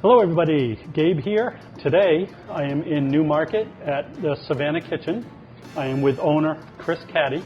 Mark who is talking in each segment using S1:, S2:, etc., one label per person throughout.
S1: Hello everybody, Gabe here. Today I am in Newmarket at the Savannah Kitchen. I am with owner Chris Caddy,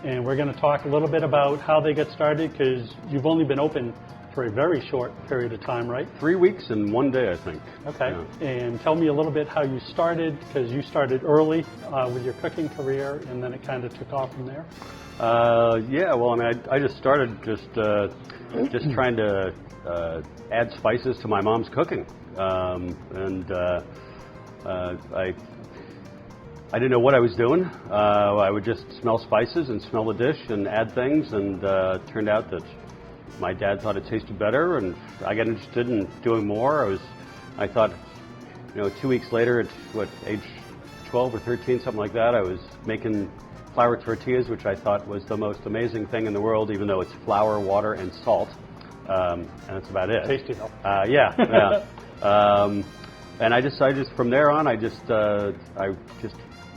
S1: and we're going to talk a little bit about how they got started, because you've only been open for a very short period of time, right?
S2: 3 weeks and 1 day, I think.
S1: Okay,
S2: yeah.
S1: And tell me a little bit how you started, because you started early with your cooking career, and then it kind of took off from there.
S2: Yeah, well, I mean, I just started just trying to add spices to my mom's cooking, I didn't know what I was doing. I would just smell spices and smell the dish and add things, and it turned out that my dad thought it tasted better, and I got interested in doing more. I thought, 2 weeks later, at age 12 or 13, something like that, I was making flour tortillas, which I thought was the most amazing thing in the world, even though it's flour, water, and salt. And that's about it.
S1: Tasty though.
S2: Yeah. And I just from there on, I just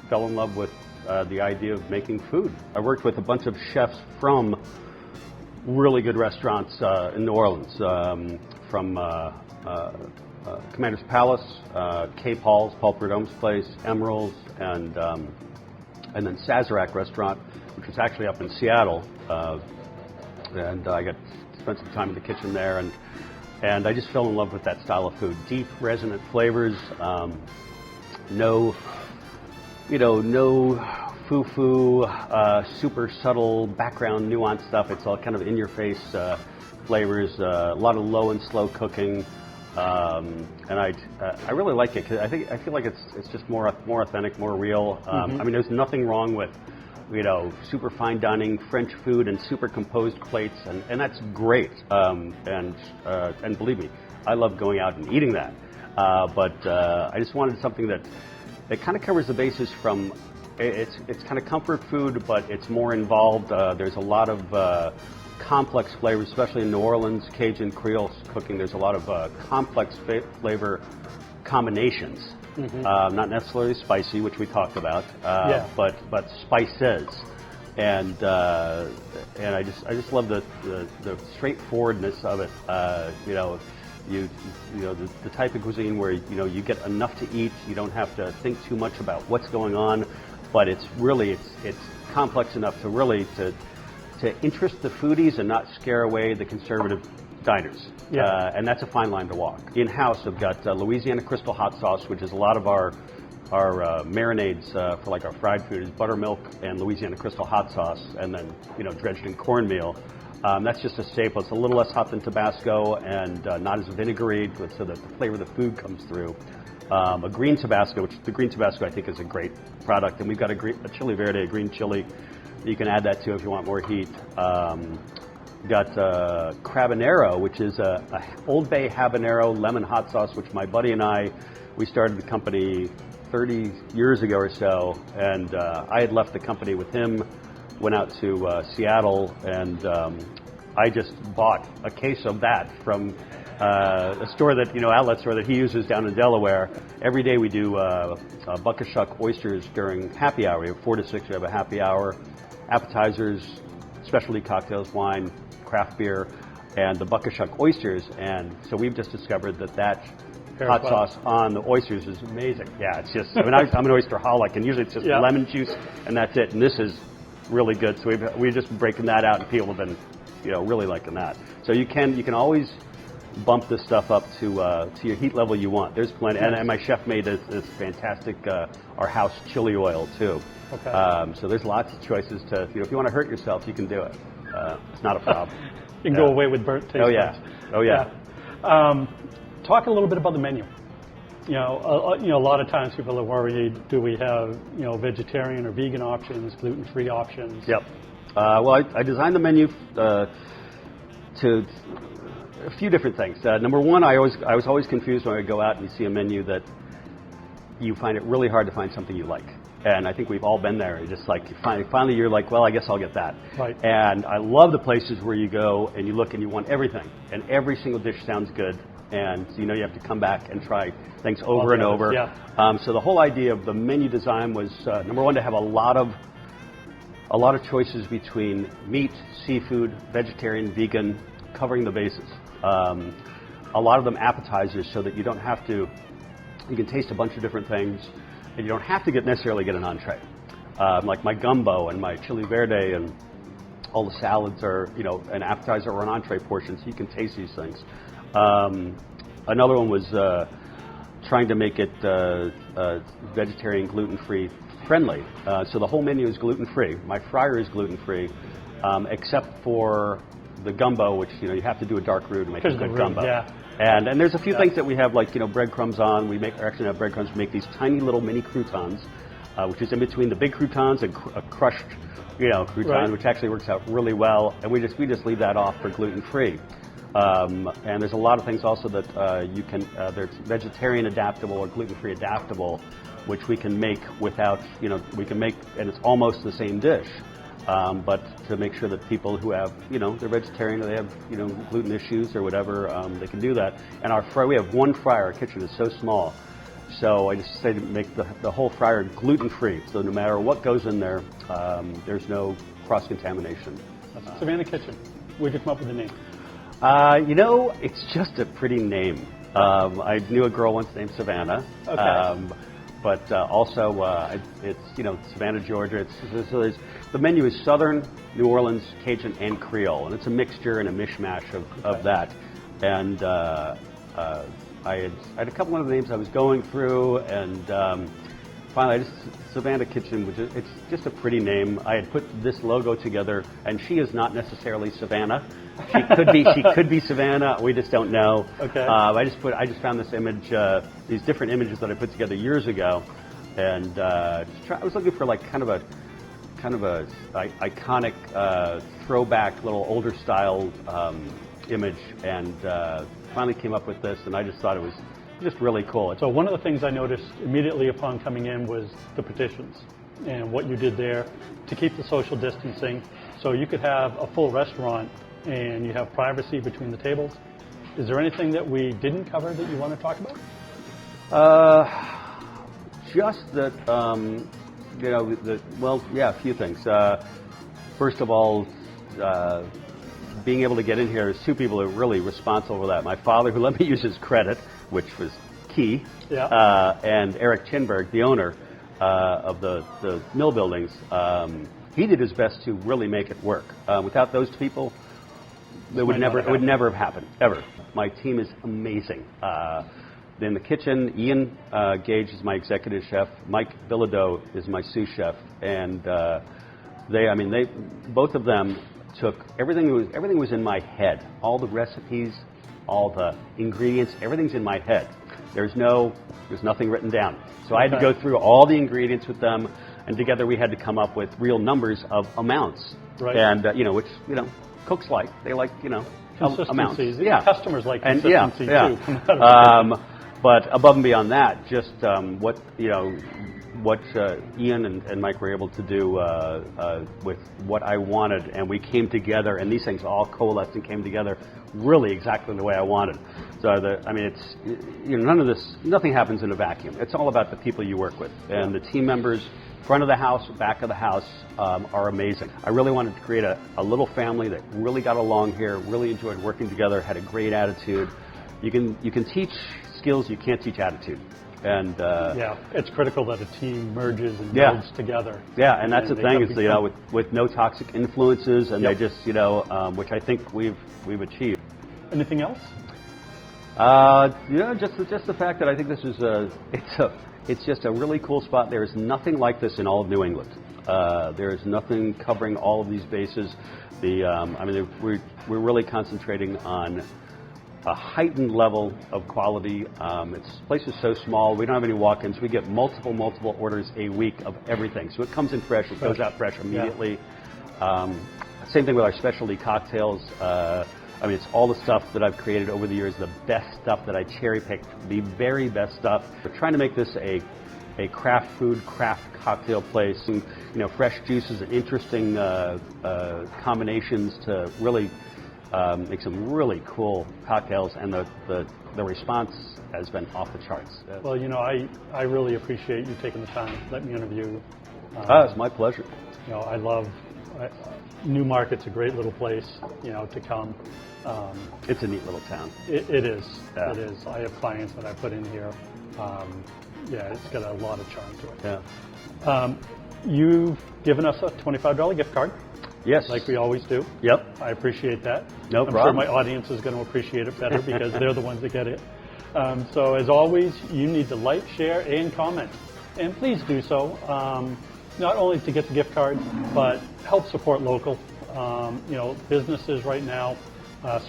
S2: fell in love with the idea of making food. I worked with a bunch of chefs from really good restaurants in New Orleans, from Commander's Palace, Cape Hall's, Paul Prudhomme's place, Emerald's, and then Sazerac Restaurant, which was actually up in Seattle. And I spent some time in the kitchen there, and I just fell in love with that style of food. Deep, resonant flavors, no foo-foo, super subtle background nuanced stuff. It's all kind of in-your-face flavors, a lot of low and slow cooking, and I really like it, because I feel like it's just more authentic, more real. I mean, there's nothing wrong with super fine dining French food and super composed plates, and that's great. And believe me, I love going out and eating that. But I just wanted something that kind of covers the bases from. It's kind of comfort food, but it's more involved. There's a lot of complex flavors, especially in New Orleans, Cajun, Creole cooking. There's a lot of complex flavor combinations. Not necessarily spicy, which we talked about, but spices, and I just love the straightforwardness of it. The type of cuisine where you get enough to eat. You don't have to think too much about what's going on, but it's complex enough to really to interest the foodies and not scare away the conservative diners. And that's a fine line to walk. In-house, I've got Louisiana Crystal Hot Sauce, which is a lot of our marinades for like our fried food is buttermilk and Louisiana Crystal Hot Sauce, and then dredged in cornmeal. That's just a staple. It's a little less hot than Tabasco, and not as vinegary, so that the flavor of the food comes through. A green Tabasco, the green Tabasco I think is a great product, and we've got a chili verde, a green chili. You can add that too if you want more heat. Got Crabanero, which is a Old Bay habanero lemon hot sauce, which my buddy and we started the company 30 years ago or so, and I had left the company with him, went out to Seattle, and I just bought a case of that from a store that, outlet store that he uses down in Delaware. Every day we do buckashuck oysters during happy hour. We have 4 to 6, we have a happy hour, appetizers, specialty cocktails, wine, craft beer, and the buckashuck oysters. And so we've just discovered that hot sauce on the oysters is amazing. Yeah, it's just, I'm an oysteraholic, and usually it's just lemon juice and that's it. And this is really good. So we've just been breaking that out, and people have been, really liking that. So you can always bump this stuff up to your heat level you want. There's plenty, and my chef made this fantastic our house chili oil too.
S1: Okay.
S2: So there's lots of choices to, if you want to hurt yourself, you can do it. It's not a problem.
S1: You can go away with burnt taste.
S2: Oh yeah.
S1: Talk a little bit about the menu. A lot of times people are worried, do we have, vegetarian or vegan options, gluten-free options?
S2: Yep. Well, I designed the menu to a few different things. Number one, I was always confused when I go out and you see a menu that you find it really hard to find something you like. And I think we've all been there. You're just like, finally you're like, well, I guess I'll get that.
S1: Right.
S2: And I love the places where you go and you look and you want everything. And every single dish sounds good. And you have to come back and try things over and over.
S1: Yeah.
S2: So the whole idea of the menu design was, number one, to have a lot of choices between meat, seafood, vegetarian, vegan, covering the bases. a lot of them appetizers, so that you don't have to. You can taste a bunch of different things, and you don't have to necessarily get an entree. Like my gumbo and my chili verde and all the salads are, an appetizer or an entree portion, so you can taste these things. Another one was trying to make it vegetarian, gluten-free friendly. So the whole menu is gluten-free. My fryer is gluten-free, except for the gumbo, which you have to do a dark roux to make a good gumbo.
S1: Yeah.
S2: And there's a few things that we have, like breadcrumbs on. We actually have breadcrumbs. We make these tiny little mini croutons, which is in between the big croutons and a crushed, crouton,
S1: right.
S2: which actually works out really well. And we just leave that off for gluten-free. And there's a lot of things also that you can. There's vegetarian adaptable or gluten-free adaptable, which we can make without. We can make, and it's almost the same dish. But to make sure that people who have, they're vegetarian or they have, gluten issues or whatever, they can do that. And we have one fryer. Our kitchen is so small. So I just say to make the whole fryer gluten-free. So no matter what goes in there, there's no cross-contamination.
S1: Savannah Kitchen. Where'd you come up with the name?
S2: It's just a pretty name. I knew a girl once named Savannah.
S1: Okay.
S2: But also, it's Savannah, Georgia. The menu is Southern, New Orleans, Cajun, and Creole, and it's a mixture and a mishmash of that. And I had a couple of names I was going through, and finally, Savannah Kitchen, it's just a pretty name. I had put this logo together, and she is not necessarily Savannah. She could be Savannah. We just don't know.
S1: Okay.
S2: I just found this image, these different images that I put together years ago, and I was looking for like kind of a iconic throwback, little older style image, and finally came up with this, and I just thought it was just really cool.
S1: So one of the things I noticed immediately upon coming in was the partitions and what you did there to keep the social distancing, so you could have a full restaurant and you have privacy between the tables. Is there anything that we didn't cover that you want to talk about?
S2: Just that, a few things. First of all, being able to get in here, there's two people who are really responsible for that. My father, who let me use his credit, which was key, and Eric Chinberg, the owner of the mill buildings. He did his best to really make it work. Without those people, it would never have happened, ever. My team is amazing. In the kitchen, Ian Gage is my executive chef. Mike Bilodeau is my sous chef, and both of them took everything was in my head. All the recipes, all the ingredients, everything's in my head. There's nothing written down. So I had to go through all the ingredients with them, and together we had to come up with real numbers of amounts.
S1: Right.
S2: And which cooks like. They like amounts.
S1: Yeah. Customers like consistency too.
S2: But above and beyond that, just what Ian and Mike were able to do with what I wanted, and we came together, and these things all coalesced and came together really exactly the way I wanted. So it's nothing happens in a vacuum. It's all about the people you work with, and the team members, front of the house, back of the house, are amazing. I really wanted to create a little family that really got along here, really enjoyed working together, had a great attitude. You can teach skills, you can't teach attitude. And
S1: it's critical that a team merges and builds together.
S2: Yeah, and that's the thing is with no toxic influences, and they just which I think we've achieved.
S1: Anything else?
S2: Just the fact that I think this is it's just a really cool spot. There is nothing like this in all of New England. There is nothing covering all of these bases. We're really concentrating on a heightened level of quality. This place is so small. We don't have any walk-ins. We get multiple orders a week of everything. So it comes in fresh. It goes out fresh immediately. Same thing with our specialty cocktails. It's all the stuff that I've created over the years, the best stuff that I cherry-picked, the very best stuff. We're trying to make this a craft food, craft cocktail place. And, fresh juices and interesting combinations to really make some really cool cocktails, and the response has been off the charts.
S1: Well, I really appreciate you taking the time to let me interview.
S2: It's my pleasure.
S1: I love Newmarket's a great little place, to come.
S2: It's a neat little town.
S1: It is.
S2: Yeah.
S1: It is. I have clients that I put in here. It's got a lot of charm to it.
S2: Yeah.
S1: You've given us a $25 gift card,
S2: Yes.
S1: like we always do.
S2: Yep.
S1: I appreciate that.
S2: No
S1: I'm
S2: problem.
S1: sure my audience is going to appreciate it better because they're the ones that get it. So as always, you need to like, share, and comment. And please do so, not only to get the gift card, but help support local. Businesses right now,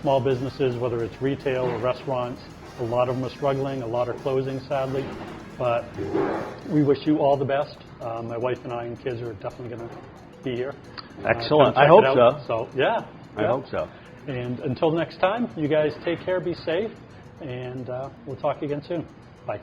S1: small businesses, whether it's retail or restaurants, a lot of them are struggling, a lot are closing, sadly. But we wish you all the best. My wife and I and kids are definitely going to be here.
S2: Excellent.
S1: Come
S2: I
S1: check
S2: hope
S1: it out.
S2: so.
S1: Yeah.
S2: I hope so.
S1: And until next time, you guys take care, be safe, and we'll talk again soon. Bye.